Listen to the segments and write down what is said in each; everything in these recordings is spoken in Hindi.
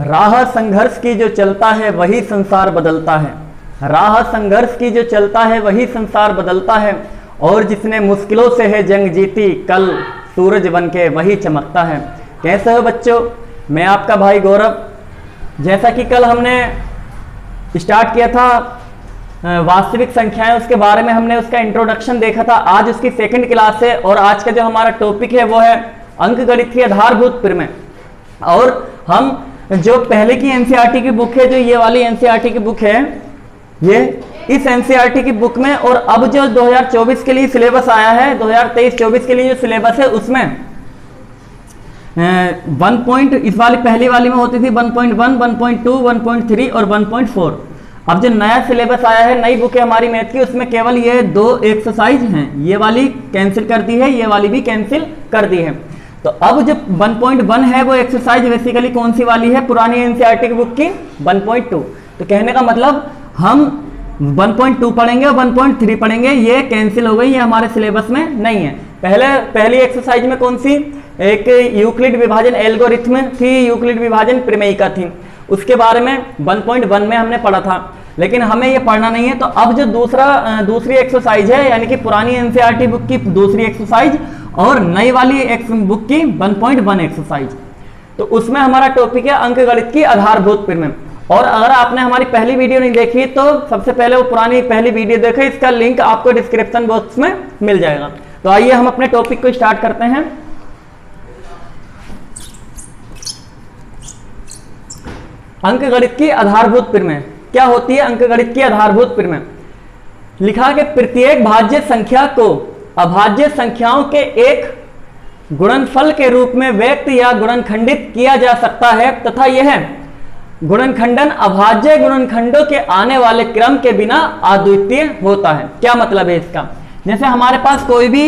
राह संघर्ष की जो चलता है वही संसार बदलता है। राह संघर्ष की जो चलता है वही संसार बदलता है, और जिसने मुश्किलों से है जंग जीती कल सूरज बनके वही चमकता है। कैसे हो बच्चों, मैं आपका भाई गौरव। जैसा कि कल हमने स्टार्ट किया था वास्तविक संख्याएं, उसके बारे में हमने उसका इंट्रोडक्शन देखा था। आज उसकी सेकंड क्लास है और आज का जो हमारा टॉपिक है वो है अंकगणित की आधारभूत प्रमेय। और हम जो पहले की एनसीईआरटी की बुक है, जो ये वाली एनसीईआरटी की बुक है, ये इस एनसीईआरटी की बुक में, और अब जो 2024 के लिए सिलेबस आया है, 2023-24 के लिए जो सिलेबस है उसमें 1 पॉइंट इस वाली पहली वाली में होती थी 1.1, 1.2, 1.3 और 1.4। अब जो नया सिलेबस आया है, नई बुक है हमारी मैथ की, उसमें केवल ये 2 एक्सरसाइज हैं। ये वाली कैंसिल कर दी है, ये वाली भी कैंसिल कर दी है। तो अब जो 1.1 है वो एक्सरसाइज बेसिकली कौन सी वाली है, पुरानी एनसीईआरटी की बुक की 1.2। तो कहने का मतलब हम 1.2 पढ़ेंगे और 1.3 पढ़ेंगे, ये कैंसिल हो गई, ये हमारे सिलेबस में नहीं है। पहली एक्सरसाइज में कौन सी, एक यूक्लिड विभाजन एल्गोरिथम थी, यूक्लिड विभाजन प्रमेयिका थी, उसके बारे में 1.1 में हमने पढ़ा था, लेकिन हमें ये पढ़ना नहीं है। तो अब जो दूसरी एक्सरसाइज है, यानी कि पुरानी एनसीईआरटी बुक की दूसरी एक्सरसाइज और नई वाली बुक की 1.1 एक्सरसाइज, तो उसमें हमारा टॉपिक है अंकगणित की आधारभूत प्रमेय। और अगर आपने हमारी पहली वीडियो नहीं देखी तो सबसे पहले वो पुरानी पहली वीडियो देखें, इसका लिंक आपको डिस्क्रिप्शन बॉक्स में मिल जाएगा। तो आइए हम अपने टॉपिक को स्टार्ट करते हैं। अंकगणित की आधारभूत प्रमेय क्या होती है? अंकगणित की आधारभूत प्रमेय लिखा कि प्रत्येक भाज्य संख्या को अभाज्य संख्याओं के एक गुणनफल के रूप में व्यक्त या गुणनखंडित किया जा सकता है, तथा यह गुणनखंडन अभाज्य गुणनखंडों के आने वाले क्रम के बिना अद्वितीय होता है। क्या मतलब है इसका? जैसे हमारे पास कोई भी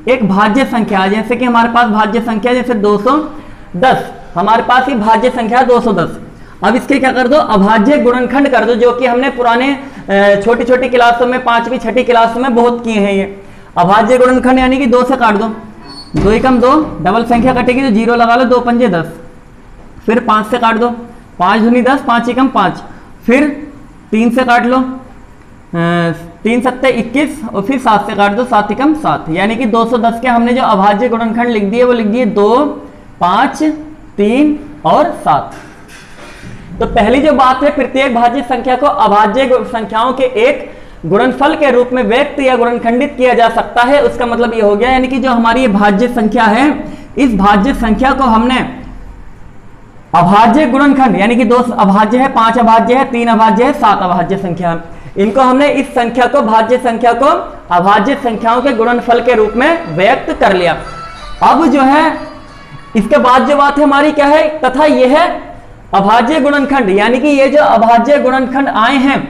एक भाज्य संख्या है, जैसे कि हमारे पास भाज्य संख्या जैसे 210, हमारे पास ही भाज्य संख्या 210। अब इसके क्या कर दो, अभाज्य गुणनखंड कर दो, जो कि हमने पुराने छोटी छोटी क्लासों में 5वीं 6ठी क्लासों में बहुत किए हैं। ये अभाज्य गुणनखंड यानी कि 2 से काट दो, 2 एकम 2, डबल संख्या कटेगी तो 0 लगा लो, 2 पंजे 10, फिर 5 से काट दो, 5 दूनी 10, 5 एकम 5, फिर 3 से काट लो, 3 सत्ते 21, और फिर 7 से काट दो, 7 एकम 7। यानी कि 210 के हमने जो अभाज्य गुणनखंड लिख दिए वो लिख दिए 2, 5, 3 और 7। तो पहली जो बात है, प्रत्येक भाज्य संख्या को अभाज्य संख्याओं के एक गुणनफल के रूप में व्यक्त या गुणनखंडित किया जा सकता है, उसका मतलब ये हो गया, यानी कि जो हमारी ये भाज्य संख्या है, इस भाज्य संख्या को हमने अभाज्य गुणनखंड, यानी कि 2 अभाज्य है, 5 अभाज्य है, 3 अभाज्य है, 7 अभाज्य संख्या है, इनको हमने इस संख्या को, भाज्य संख्या को अभाज्य संख्याओं के गुणनफल के रूप में व्यक्त कर लिया। अब जो है इसके बाद जो बात है हमारी क्या है, तथा यह अभाज्य गुणनखंड, यानी कि ये जो अभाज्य गुणनखंड आए हैं,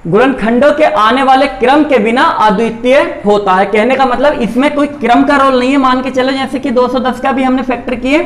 गुणनखंडों के आने वाले क्रम के बिना अद्वितीय होता है। कहने का मतलब इसमें कोई क्रम का रोल नहीं है। मान के चलो जैसे कि 210 का भी हमने फैक्टर किए,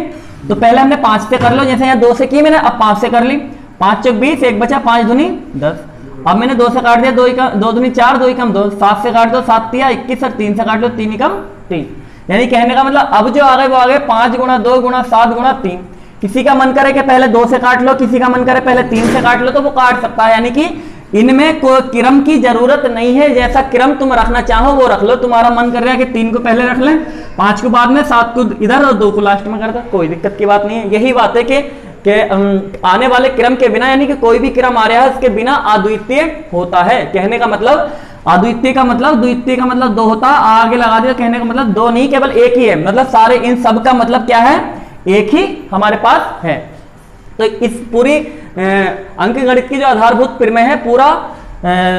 तो पहले हमने 5 से कर लो, जैसे यहाँ 2 से की मैंने, अब 5 से कर ली, 5 चौक 20, 1 बचा, 5 दूनी 10, अब मैंने 2 से काट दिया, 2 दूनी 4, 2 एकम 2, 7 से काट दो, 7 तिया 21, और 3 से काट लो, 3 एकम 3। यानी कहने का मतलब अब जो आ गए वो आ गए 5 गुणा 2 गुणा 7 गुणा 3। किसी का मन करे कि पहले 2 से काट लो, किसी का मन करे पहले 3 से काट लो, तो वो काट सकता है। यानी कि इनमें कोई क्रम की जरूरत नहीं है, जैसा क्रम तुम रखना चाहो वो रख लो। तुम्हारा मन कर रहा है कि 3 को पहले रख लें, 5 को बाद में, 7 को इधर और 2 को लास्ट में कर दो, कोई दिक्कत की बात नहीं है। यही बात है कि आने वाले क्रम के बिना, यानी कि कोई भी क्रम आ रहा है उसके बिना अद्वितीय होता है। कहने का मतलब अद्वितीय का मतलब, द्वितीय का मतलब 2 होता, आगे लगा दिया, कहने का मतलब 2 नहीं, केवल एक ही है। मतलब सारे इन सब का मतलब क्या है, एक ही हमारे पास है। तो इस पूरी अंकगणित की जो आधारभूत प्रमेय है, पूरा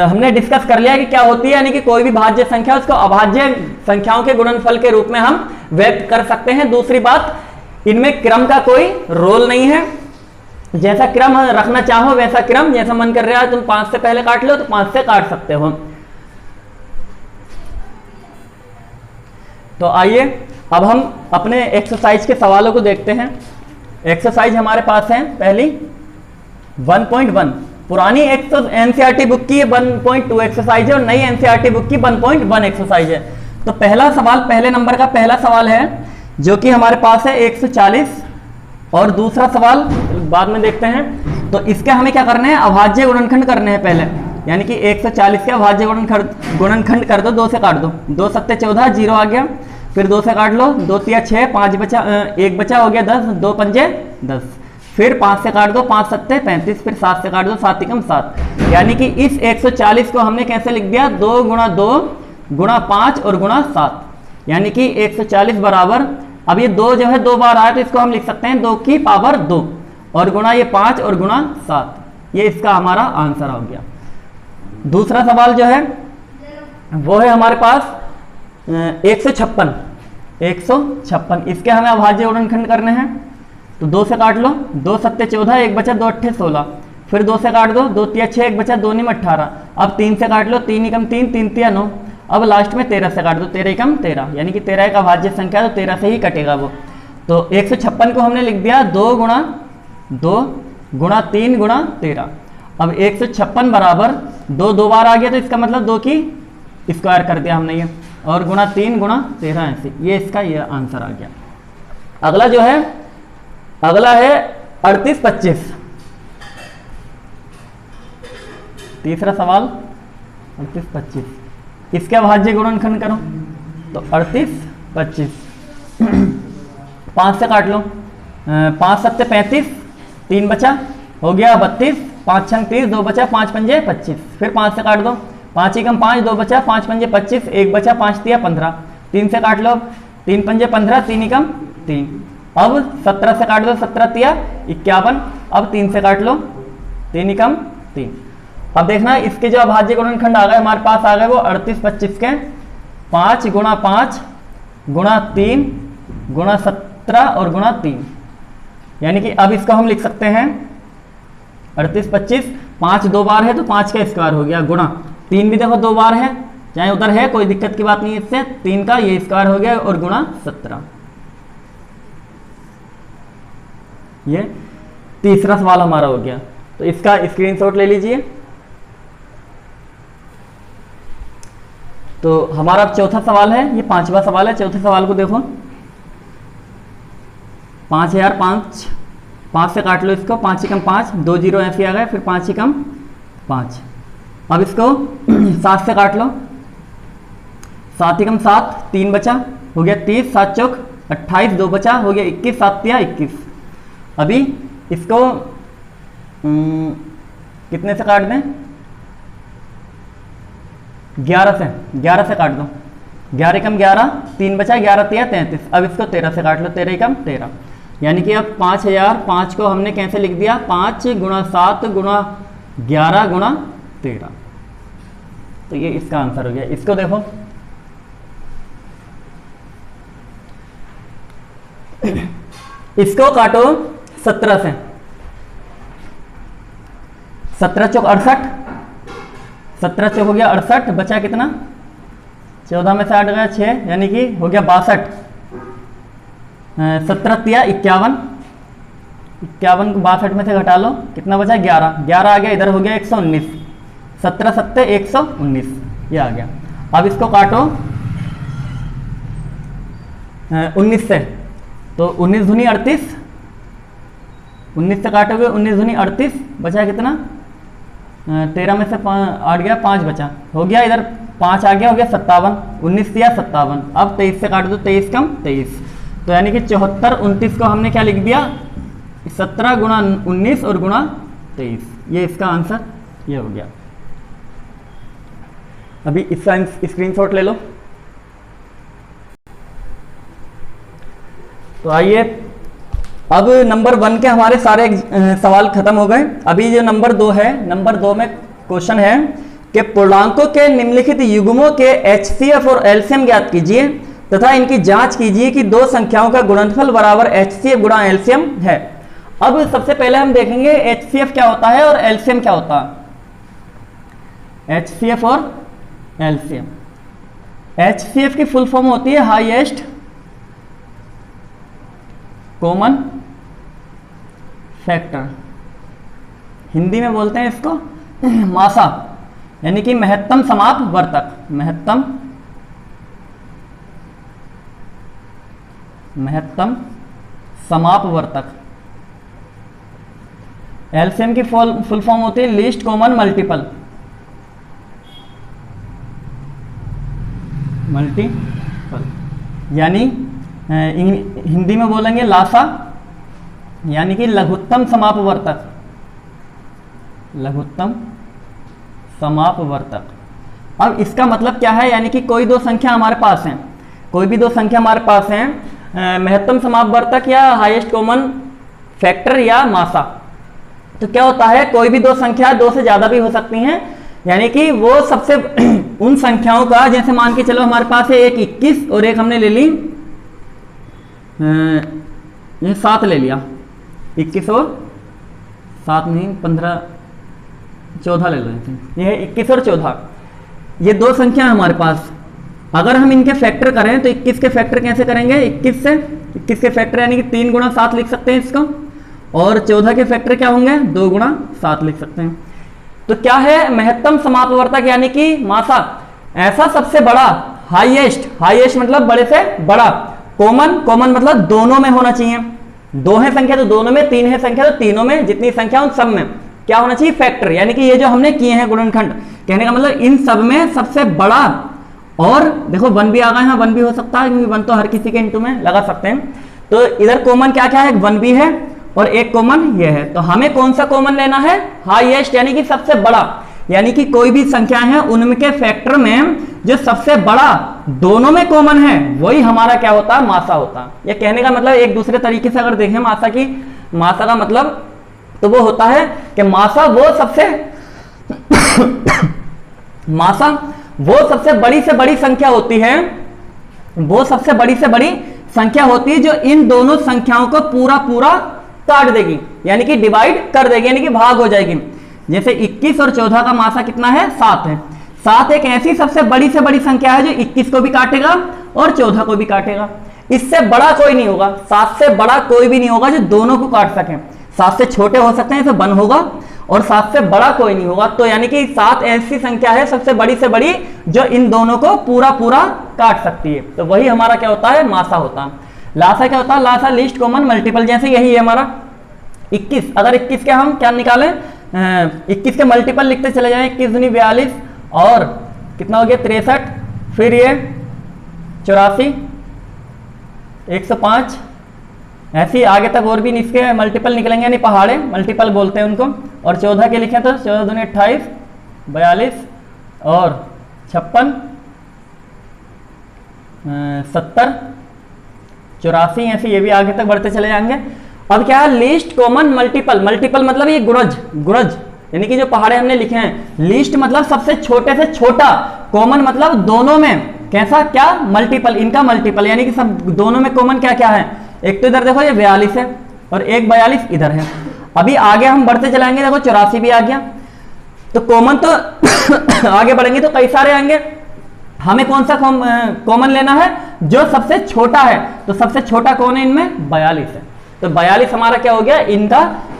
हमने डिस्कस कर लिया कि क्या होती है, यानी कि कोई भी भाज्य संख्या उसको अभाज्य संख्याओं के गुणनफल के रूप में हम व्यक्त कर सकते हैं। दूसरी बात, इनमें क्रम का कोई रोल नहीं है, जैसा क्रम रखना चाहो वैसा क्रम, जैसा मन कर रहा है तुम 5 से पहले काट लो तो 5 से काट सकते हो। तो आइए अब हम अपने एक्सरसाइज के सवालों को देखते हैं। एक्सरसाइज हमारे पास है पहली 1.1, पुरानी एनसीईआरटी बुक की 1.2 एक्सरसाइज है और नई एनसीईआरटी बुक की 1.1 एक्सरसाइज है। तो पहला सवाल, पहले नंबर का पहला सवाल है जो कि हमारे पास है 140, और दूसरा सवाल बाद में देखते हैं। तो इसके हमें क्या करना है, अभाज्य गुणनखंड करने हैं पहले, यानी कि 140 के अभाज्य गुणनखंड कर दो, 2 से काट दो, 2 सत्ते 14, 0 आ गया, फिर 2 से काट लो, 2 तिया 6, 5 बचा, 1 बचा, हो गया 10, 2 पंजे 10, फिर 5 से काट दो, 5 सत्ते 35, फिर 7 से काट दो, 7 एकम 7, यानी कि इस 140 को हमने कैसे लिख दिया, 2 गुणा 2 गुणा 5 और गुणा 7, यानी कि 140 बराबर, अब ये 2 जो है 2 बार आया तो इसको हम लिख सकते हैं 2 की पावर 2 और गुणा ये 5 और गुणा 7, ये इसका हमारा आंसर हो गया। दूसरा सवाल जो है वो है हमारे पास 156, 156, इसके हमें अभाज्य गुणनखंड करने हैं। तो 2 से काट लो, 2 सत्ते 14, 1 बचा, 2 अट्ठे 16, फिर 2 से काट दो, 2 तिया 6, 1 बचा, 2 निम 18, अब 3 से काट लो, 3 एकम 3, 3 तिया 9, अब लास्ट में 13 से काट दो, 13 एकम 13, यानी कि 13 एक अभाज्य संख्या है तो 13 से ही कटेगा वो। तो 156 को हमने लिख दिया 2 गुणा 2 गुणा 3 गुणा 13, अब 156 बराबर 2 2 बार आ गया तो इसका मतलब 2 की स्क्वायर कर दिया हमने ये, और गुणा 3 गुणा 13 ऐसे, ये इसका ये आंसर आ गया। अगला जो है, अगला है 38 25, तीसरा सवाल 38 25, इसके अभाज्य गुणनखंड करो। तो 38 25, 5 से काट लो, 5 सत्ते 35, 3 बचा, हो गया 32, 5 छंग 30, 2 बचा, 5 पंजे 25, फिर 5 से काट दो, 5 एकम 5, 2 बचा, 5 पंजे 25, 1 बचा, 5 तिया 15, 3 से काट लो, 3 पंजे 15, 3 एकम 3, अब 17 से काट दो, 17 तिया 51, अब 3 से काट लो, 3 एकम 3। अब देखना इसके जो अभाज्य गुणनखंड आ गए हमारे पास, आ गए वो 38 25 के 5 गुणा 5 गुणा 3 गुणा 17 और गुणा 3, यानी कि अब इसको हम लिख सकते हैं 38 25, 5 2 बार है तो 5 का स्क्वायर हो गया, गुणा 3 भी देखो 2 बार है, चाहे उधर है कोई दिक्कत की बात नहीं, इससे 3 का ये स्क्वायर हो गया, और गुणा 17। ये तीसरा सवाल हमारा हो गया, तो इसका स्क्रीनशॉट ले लीजिए। तो हमारा अब चौथा सवाल है, ये 5वां सवाल है। चौथे सवाल को देखो, 5005, 5 से काट लो इसको, 5 एकम 5, 2 जीरो ऐसे आ गए, फिर 5 एकम 5, अब इसको 7 से काट लो, 7 एकम 7, 3 बचा, हो गया 30, 7 चौक 28, 2 बचा, हो गया 21, 7 तिया 21, अभी इसको कितने से काट दें, 11 से काट दो, 11 एकम 11, 3 बचा, 11 तिया 33, अब इसको 13 से काट लो, 13 एकम 13, यानी कि अब 5005 को हमने कैसे लिख दिया, 5 गुणा 7 गुणा 11 गुणा 13, तो ये इसका आंसर हो गया। इसको देखो, इसको काटो 17 से, 17 चौक 68, 17 चौक हो गया 68, बचा कितना, 14 में से 8 गया 6, यानी कि हो गया 62, 17 तिया 51, 51 को 62 में से घटा लो, कितना बचा 11, 11 आ गया, इधर हो गया 119, 17 सत्ते 119, ये आ गया। अब इसको काटो 19 से, तो 19 दूनी 38, 19 से काटोगे 19 दूनी 38, बचा कितना, 13 में से 8 गया, 5 बचा, हो गया इधर 5 आ गया, हो गया 57, 19 दिया 57, अब 23 से काट दो, 23 कम 23, तो यानी कि 74 29 को हमने क्या लिख दिया, 17 गुणा 19 और गुणा 23, ये इसका आंसर ये हो गया। अभी इसका स्क्रीनशॉट ले लो। तो आइए, अब नंबर 1 के हमारे सारे सवाल खत्म हो गए। अभी जो नंबर 2 है, नंबर 2 में क्वेश्चन है कि पूर्णांकों के निम्नलिखित युग्मों के HCF और LCM ज्ञात कीजिए तथा इनकी जांच कीजिए कि दो संख्याओं का गुणनफल बराबर HCF गुणा LCM है। अब सबसे पहले हम देखेंगे HCF क्या होता है और LCM क्या होता है। HCF और LCM, HCF की फुल फॉर्म होती है हाईएस्ट कॉमन फैक्टर, हिंदी में बोलते हैं इसको मासा, यानी कि महत्तम समाप वर्तक, महत्तम समाप वर्तक। एलसीएम की फुल फॉर्म होती है लीस्ट कॉमन मल्टीपल, यानी हिंदी में बोलेंगे लासा, यानी कि लघुत्तम समापवर्तक, लघुत्तम समापवर्तक। अब इसका मतलब क्या है, यानी कि कोई दो संख्या हमारे पास है, कोई भी दो संख्या हमारे पास है, महत्तम समापवर्तक या हाईएस्ट कॉमन फैक्टर या मासा। तो क्या होता है, कोई भी दो संख्या दो से ज्यादा भी हो सकती हैं, यानी कि वो सबसे उन संख्याओं का, जैसे मान के चलो हमारे पास है एक 21 और एक हमने ले ली ये 7 ले लिया, 21 और 7 नहीं 15 14 ले लो, ये है 21 और 14, ये दो संख्या है हमारे पास। अगर हम इनके फैक्टर करें तो 21 के फैक्टर कैसे करेंगे, 21 के फैक्टर यानी कि 3 गुणा 7 लिख सकते हैं इसको, और 14 के फैक्टर क्या होंगे 2 गुणा 7 लिख सकते हैं। तो क्या है, महत्तम समापवर्तक यानी कि मासा, ऐसा सबसे बड़ा, हाईएस्ट मतलब बड़े से बड़ा, कॉमन मतलब दोनों में होना चाहिए, दो है संख्या तो दोनों में, तीन है संख्या तो तीनों में, जितनी संख्या उन सब में क्या होना चाहिए फैक्टर, यानी कि ये जो हमने किए हैं गुणनखंड, कहने का मतलब इन सब में सबसे बड़ा। और देखो 1 भी आ गया है, 1 भी हो सकता है क्योंकि 1 तो हर किसी के इंटू में लगा सकते हैं। तो इधर कॉमन क्या क्या है, 1 भी है और एक कॉमन ये है। तो हमें कौन सा कॉमन लेना है, हाईएस्ट यानी कि सबसे बड़ा, यानी कि कोई भी संख्या है उनके फैक्टर में जो सबसे बड़ा दोनों में कॉमन है वही हमारा क्या होता है, मासा होता है। ये कहने का मतलब एक दूसरे तरीके से अगर देखें मासा का मतलब, तो वो होता है कि मासा वो सबसे बड़ी से बड़ी संख्या होती है, वो सबसे बड़ी से बड़ी संख्या होती है जो इन दोनों संख्याओं को पूरा काट देगी, यानी कि डिवाइड कर देगी, यानी कि भाग हो जाएगी। जैसे 21 और 14 का मासा कितना है, 7 है। 7 एक ऐसी सबसे बड़ी से बड़ी संख्या है जो 21 को भी काटेगा और 14 को भी काटेगा। इससे बड़ा कोई नहीं होगा, 7 से बड़ा कोई भी नहीं होगा जो दोनों को काट सके। 7 से छोटे हो सकते हैं, जैसे 1 होगा, और 7 से बड़ा कोई नहीं होगा। तो यानी कि 7 ऐसी संख्या है सबसे बड़ी से बड़ी जो इन दोनों को पूरा काट सकती है। तो वही हमारा क्या होता है, मासा होता है। लासा क्या होता है, लासा लीस्ट कॉमन मल्टीपल, जैसे यही है हमारा 21। अगर 21 के हम क्या निकालें, 21 के मल्टीपल लिखते चले जाएं, 21 दूनी 42 और कितना हो गया 63, फिर ये 84, 105, ऐसे ही आगे तक और भी इसके मल्टीपल निकलेंगे, यानी पहाड़े मल्टीपल बोलते हैं उनको। और 14 के लिखें तो 14 दूनी 28, 42 और 56, 70, 84, ऐसे ये भी आगे तक बढ़ते चले जाएंगे। अब क्या है, लीस्ट कॉमन मल्टीपल मतलब ये गुणज यानी कि जो पहाड़े हमने लिखे हैं, लीस्ट मतलब सबसे छोटे से छोटा, कॉमन मतलब दोनों में कैसा क्या मल्टीपल, इनका मल्टीपल, यानी कि सब दोनों में कॉमन क्या क्या है। एक तो इधर देखो ये 42 है और एक 42 इधर है। अभी आगे हम बढ़ते चलाएंगे, देखो 84 भी आ गया। तो कॉमन तो आगे बढ़ेंगे तो कई सारे आएंगे, हमें कौन सा कॉमन लेना है, जो सबसे छोटा है। तो सबसे छोटा कौन है इनमें, 42 है। तो 42 हमारा क्या हो गया,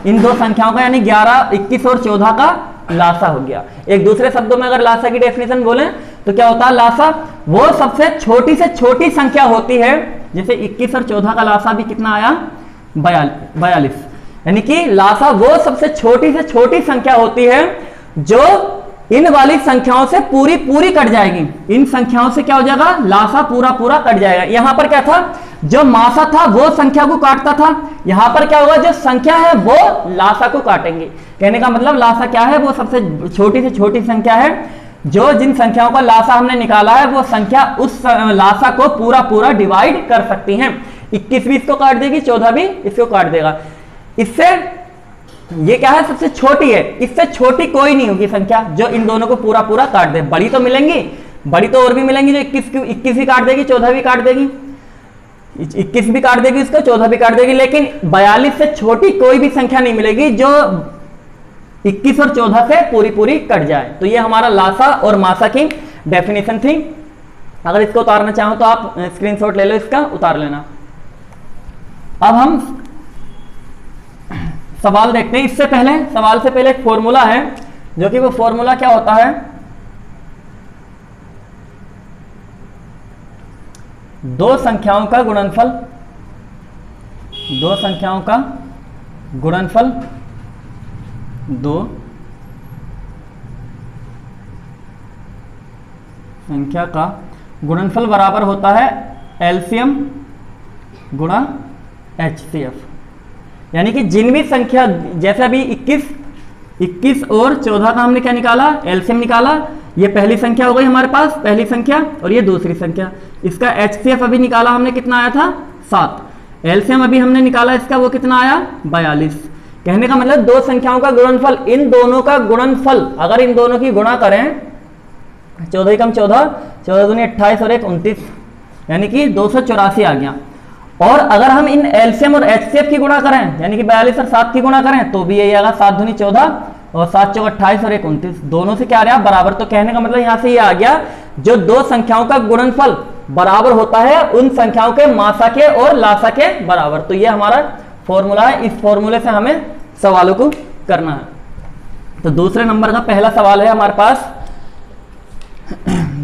इन दो संख्याओं का, यानी 11, 21 और 14 का लासा हो गया। एक दूसरे शब्दों में अगर लासा की डेफिनेशन बोलें तो क्या होता है, लासा वो सबसे छोटी से छोटी संख्या होती है। जैसे 21 और 14 का लासा भी कितना आया, 42, यानी कि लासा वो सबसे छोटी से छोटी संख्या होती है जो इन वाली संख्याओं से पूरी कट जाएगी। इन संख्याओं से क्या हो जाएगा, लासा पूरा कट जाएगा। यहां पर क्या था, जो मासा था वो संख्या को काटता था, यहां पर क्या होगा, जो संख्या है वो लासा को काटेंगे। कहने का मतलब लासा क्या है, वो सबसे छोटी से छोटी संख्या है जो जिन संख्याओं का लासा हमने निकाला है वो संख्या उस लासा को पूरा डिवाइड कर सकती हैं। 21 भी इसको काट देगी, 14 भी इसको काट देगा। इससे ये क्या है, सबसे छोटी है, इससे छोटी कोई नहीं होगी संख्या जो इन दोनों को पूरा काट दे। बड़ी तो मिलेंगी, बड़ी तो और भी मिलेंगी जो 21 भी काट देगी, 14 भी काट देगी, 21 भी काट देगी इसको, 14 भी काट देगी। लेकिन 42 से छोटी कोई भी संख्या नहीं मिलेगी जो 21 और 14 से पूरी कट जाए। तो ये हमारा लासा और मासा की डेफिनेशन थी। अगर इसको उतारना चाहो तो आप स्क्रीनशॉट ले लो, इसका उतार लेना। अब हम सवाल देखते हैं। इससे पहले, सवाल से पहले एक फॉर्मूला है, जो कि वो फॉर्मूला क्या होता है, दो संख्याओं का गुणनफल दो संख्या का गुणनफल बराबर होता है एलसीएम गुणा एचसीएफ। यानी कि जिन भी संख्या, जैसे अभी 21 और 14 का हमने क्या निकाला, एलसीएम निकाला, ये पहली संख्या हो गई हमारे पास, पहली संख्या, और ये दूसरी संख्या। इसका एचसीएफ अभी निकाला हमने, कितना आया था 7। एलसीएम अभी हमने निकाला इसका, वो कितना आया 42। कहने का मतलब दो संख्याओं का गुणनफल, इन दोनों का गुणनफल अगर इन दोनों की गुणा करें, 14 कम 14, 14 दूनी 28 और 1 29, यानी कि 284 आ गया। और अगर हम इन एलसीएम और एचसीएफ की गुणा करें, यानी कि 42 और 7 की गुणा करें, तो भी यही आएगा 7 दूनी 14 और 7 चौक 28 और 1 29, दोनों से क्या आ रहा है बराबर। तो कहने का मतलब यहां से ये आ गया, जो दो संख्याओं का गुणनफल बराबर होता है उन संख्याओं के मासा के और लासा के बराबर। तो ये हमारा फॉर्मूला है, इस फॉर्मूले से हमें सवालों को करना है। तो दूसरे नंबर का पहला सवाल है हमारे पास,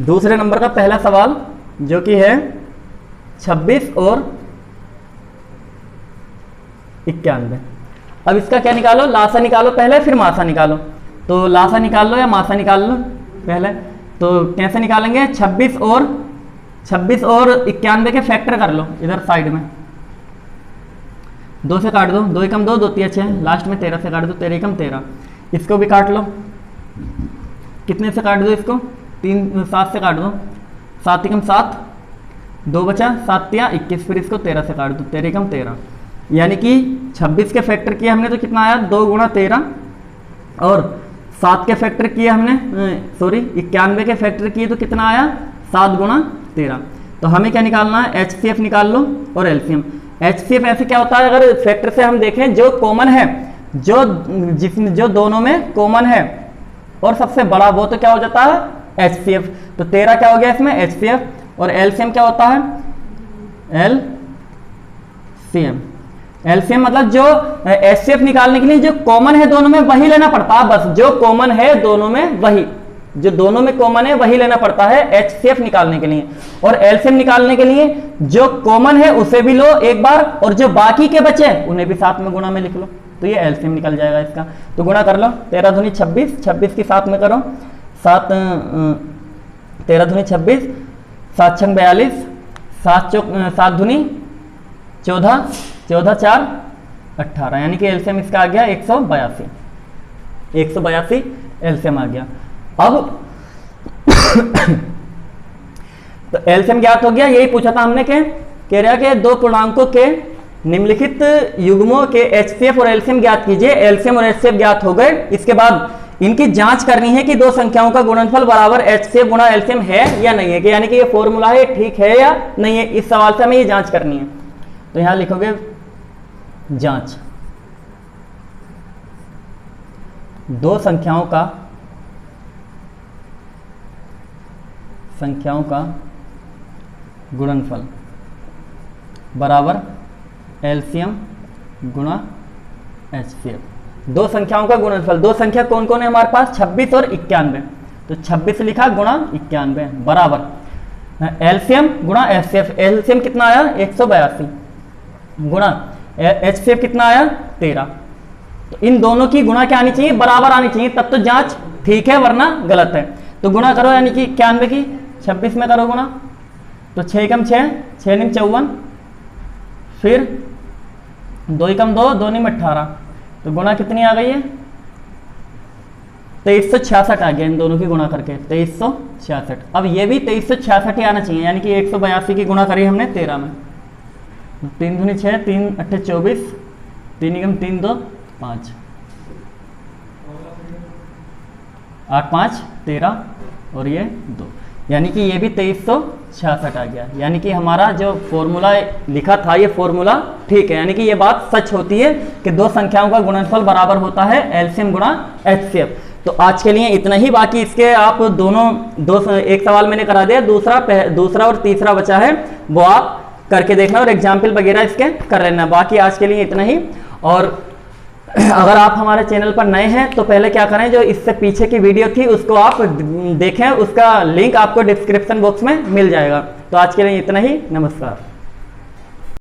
दूसरे नंबर का पहला सवाल जो कि है 26 और 91। अब इसका क्या निकालो, लासा निकालो पहले, फिर मासा निकालो। तो लासा निकाल लो या मासा निकाल लो पहले। तो कैसे निकालेंगे, 26 और 91 के फैक्टर कर लो इधर साइड में, 2 से काट दो, 2 एकम 2, 2 तिया 6, लास्ट में 13 से काट दो, 13 एकम 13। इसको भी काट लो, कितने से काट दो इसको, 7 से काट दो, 7 एकम 7, 2 बचा, 7 तिया 21, फिर इसको 13 से काट दो, 13 एकम 13। यानी कि 26 के फैक्टर किया हमने तो कितना आया 2 गुणा 13, और 7 के फैक्टर किए हमने, सॉरी 91 के फैक्टर किए तो कितना आया 7 गुणा 13। तो हमें क्या निकालना है, एचसीएफ निकाल लो और एलसीएम। एचसीएफ ऐसे क्या होता है, अगर फैक्टर से हम देखें जो कॉमन है, जो दोनों में कॉमन है और सबसे बड़ा, वो तो क्या हो जाता है एचसीएफ। तो 13 क्या हो गया इसमें एचसीएफ, और एलसीएम क्या होता है एलसीएम। एलसीएम मतलब जो एचसीएफ निकालने के लिए जो कॉमन है दोनों में वही लेना पड़ता है, बस जो कॉमन है दोनों में वही, जो दोनों में कॉमन है वही लेना पड़ता है एचसीएफ निकालने के लिए। और एलसीएम निकालने के लिए जो कॉमन है उसे भी लो एक बार, और जो बाकी के बचे उन्हें भी साथ में गुणा में लिख लो, तो ये एलसीएम निकल जाएगा इसका। तो गुणा कर लो, 13 दूनी 26, 26 की साथ में करो, 13 दूनी 26, 7 छंग 42, 7 दूनी 14, 14 4 18, यानी कि एलसीएम इसका आ गया 182, 182 एलसीएम आ गया। अब तो एलसीएम ज्ञात हो गया, यही पूछा था हमने के, कह रहा कि दो पूर्णांकों के निम्नलिखित युग्मों के एचसीएफ और एलसीएम ज्ञात कीजिए। एलसीएम और एचसीएफ ज्ञात हो गए, इसके बाद इनकी जांच करनी है कि दो संख्याओं का गुणनफल बराबर एचसीएफ गुणा एलसीएम है या नहीं है, कि यानी कि ये फॉर्मूला है ठीक है या नहीं है, इस सवाल से हमें ये जांच करनी है। तो यहां लिखोगे जांच, दो संख्याओं का गुणनफल बराबर एलसीएम गुणा एचसीएफ। दो संख्याओं का गुणनफल, दो संख्या कौन कौन है हमारे पास 26 और 91, तो 26 लिखा गुणा 91 बराबर एलसीएम गुणा एचसीएफ। एलसीएम कितना आया 182 गुणा एचसीएफ कितना आया 13। तो इन दोनों की गुणा क्या आनी चाहिए, बराबर आनी चाहिए, तब तो जांच ठीक है वरना गलत है। तो गुणा करो, यानी कि 91 की 26 में करो गुणा, तो 6 कम 6, 6 निम 54, फिर 2 एकम 2, 2 निम 18, तो गुणा कितनी आ गई है 2366 आ गया इन दोनों की गुणा करके 2366। अब ये भी 2366 ही आना चाहिए, यानी कि 182 की गुणा करी हमने 13 में, 3 दूनी 6, 3 8 24, 3 एकम 3 2 5, 8 5 13 और ये 2, यानी कि ये भी 2366 आ गया। यानी कि हमारा जो फॉर्मूला लिखा था ये फॉर्मूला ठीक है, यानी कि ये बात सच होती है कि दो संख्याओं का गुणनफल बराबर होता है एलसीएम गुणा एचसीएफ। तो आज के लिए इतना ही, बाकी इसके आप एक सवाल मैंने करा दिया, दूसरा और तीसरा बचा है, वो आप करके देखना और एग्जाम्पल वगैरह इसके कर लेना। बाकी आज के लिए इतना ही। और अगर आप हमारे चैनल पर नए हैं तो पहले क्या करें, जो इससे पीछे की वीडियो थी उसको आप देखें, उसका लिंक आपको डिस्क्रिप्शन बॉक्स में मिल जाएगा। तो आज के लिए इतना ही, नमस्कार।